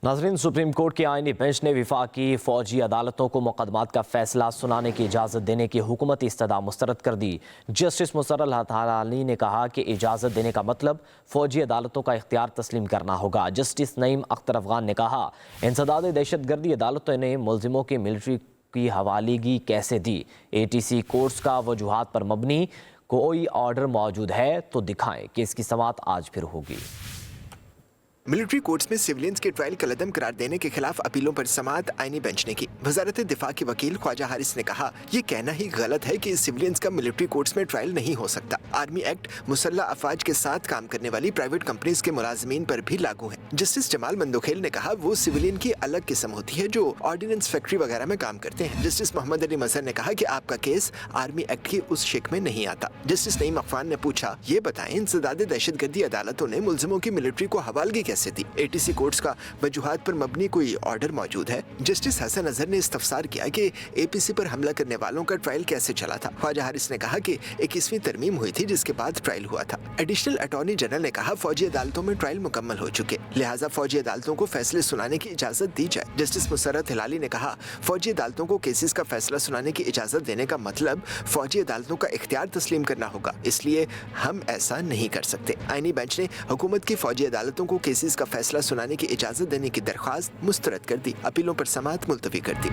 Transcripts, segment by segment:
नाज़रीन, supreme court की आईनी बेंच ने वफाकी फौजी अदालतों को मुकदमात का फैसला सुनाने की इजाज़त देने की हुकूमती इस्तदा मुस्तरद कर दी। जस्टिस मुसर्रल हलाली ने कहा कि इजाज़त देने का मतलब फौजी अदालतों का इख्तियार तस्लीम करना होगा। जस्टिस नईम अख्तर अफगान ने कहा, इंसदाद दहशतगर्दी अदालतों ने मुलजिमों की मिलिट्री की हवालगी कैसे दी। ATC कोर्ट्स का वजूहात पर मबनी कोई ऑर्डर मौजूद है तो दिखाएं कि इसकी समाअत आज फिर होगी। मिलिट्री कोर्ट्स में सिविलियंस के ट्रायल कलअदम करार देने के खिलाफ अपीलों पर समाअत आईनी बेंच ने की। वजारत दिफा के वकील ख्वाजा हारिस ने कहा, ये कहना ही गलत है कि सिविलियंस का मिलिट्री कोर्ट्स में ट्रायल नहीं हो सकता। आर्मी एक्ट मुसल्लह अफवाज के साथ काम करने वाली प्राइवेट कंपनीज के मुलाजमीन पर भी लागू है। जस्टिस जमाल मंदोखेल ने कहा, वो सिविलियन की अलग किस्म होती है जो ऑर्डिनेंस फैक्ट्री वगैरह में काम करते हैं। जस्टिस मोहम्मद अली मजहर ने कहा कि आपका केस आर्मी एक्ट की उस शिक में नहीं आता। जस्टिस नईम अफगान ने पूछा, ये बताएं, इंसदाद दहशतगर्दी अदालतों ने मुलजिमों की मिलिट्री को हवालगी कैसे दी। ATC कोर्ट्स का वजूहात पर मबनी कोई ऑर्डर मौजूद है। जस्टिस हसन अजहर ने इस्तफसार किया कि APC पर हमला करने वालों का ट्रायल कैसे चला था। ख्वाजा हारिस ने कहा कि 21वीं तरमीम हुई थी जिसके बाद ट्रायल हुआ था। एडिशनल अटॉर्नी जनरल ने कहा, फौजी अदालतों में ट्रायल मुकम्मल हो चुके, लिहाजा फौजी अदालतों को फैसले सुनाने की इजाजत दी जाए। जस्टिस मुसर्रत हिलाली ने कहा, फौजी अदालतों को केसेस का फैसला सुनाने की इजाजत देने का मतलब फौजी अदालतों का इख्तियार तस्लीम करना होगा, इसलिए हम ऐसा नहीं कर सकते। आईनी बेंच ने हुकूमत की फौजी अदालतों को केसेस का फैसला सुनाने की इजाजत देने की दरख्वास्त मुस्तरद कर दी। अपीलों पर समाअत मुलतवी कर दी।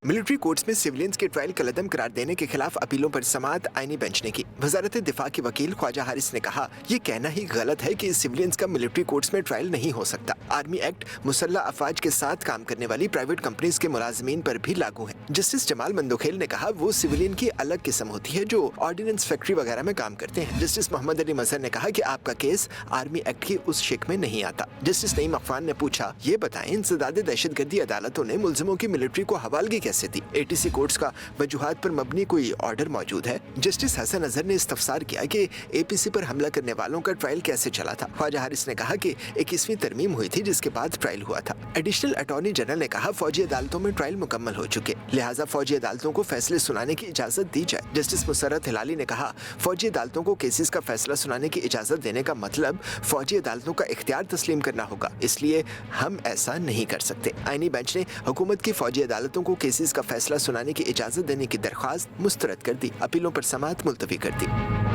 मिलिट्री कोर्ट्स में सिविलियंस के ट्रायल कलअदम करार देने के खिलाफ अपीलों पर समाअत आईनी बेंच ने की। वजारत दिफा के वकील ख्वाजा हारिस ने कहा, ये कहना ही गलत है कि सिविलियंस का मिलिट्री कोर्ट्स में ट्रायल नहीं हो सकता। आर्मी एक्ट मुसल्लह अफवाज के साथ काम करने वाली प्राइवेट कंपनीज के मुलाजमीन पर भी लागू है। जस्टिस जमाल मंदोखेल ने कहा, वो सिविलियन की अलग किस्म होती है जो ऑर्डिनेंस फैक्ट्री वगैरह में काम करते हैं। जस्टिस मोहम्मद अली मजहर ने कहा कि आपका केस आर्मी एक्ट की उस शिक में नहीं आता। जस्टिस नईम अफगान ने पूछा, ये बताएं, इंसदाद दहशतगर्दी अदालतों ने मुलजिमों की मिलिट्री को हवालगी कैसे दी। ATC कोर्ट्स का वजूहात पर मबनी कोई ऑर्डर मौजूद है। जस्टिस हसन अजहर ने इस्तफसार किया कि APC पर हमला करने वालों का ट्रायल कैसे चला था। ख्वाजा हारिस ने कहा कि 21वीं तरमीम हुई थी जिसके बाद ट्रायल हुआ था। एडिशनल अटॉर्नी जनरल ने कहा, फौजी अदालतों में ट्रायल मुकम्मल हो चुके, लिहाजा फौजी अदालतों को फैसले सुनाने की इजाजत दी जाए। जस्टिस मुसर्रत हिलाली ने कहा, फौजी अदालतों को केसेस का फैसला सुनाने की इजाजत देने का मतलब फौजी अदालतों का इख्तियार तस्लीम करना होगा, इसलिए हम ऐसा नहीं कर सकते। आईनी बेंच ने हुकूमत की फौजी अदालतों को केसेस का फैसला सुनाने की इजाजत देने की दरख्वास्त मुस्तरद कर दी। अपीलों पर समाअत मुलतवी कर दी।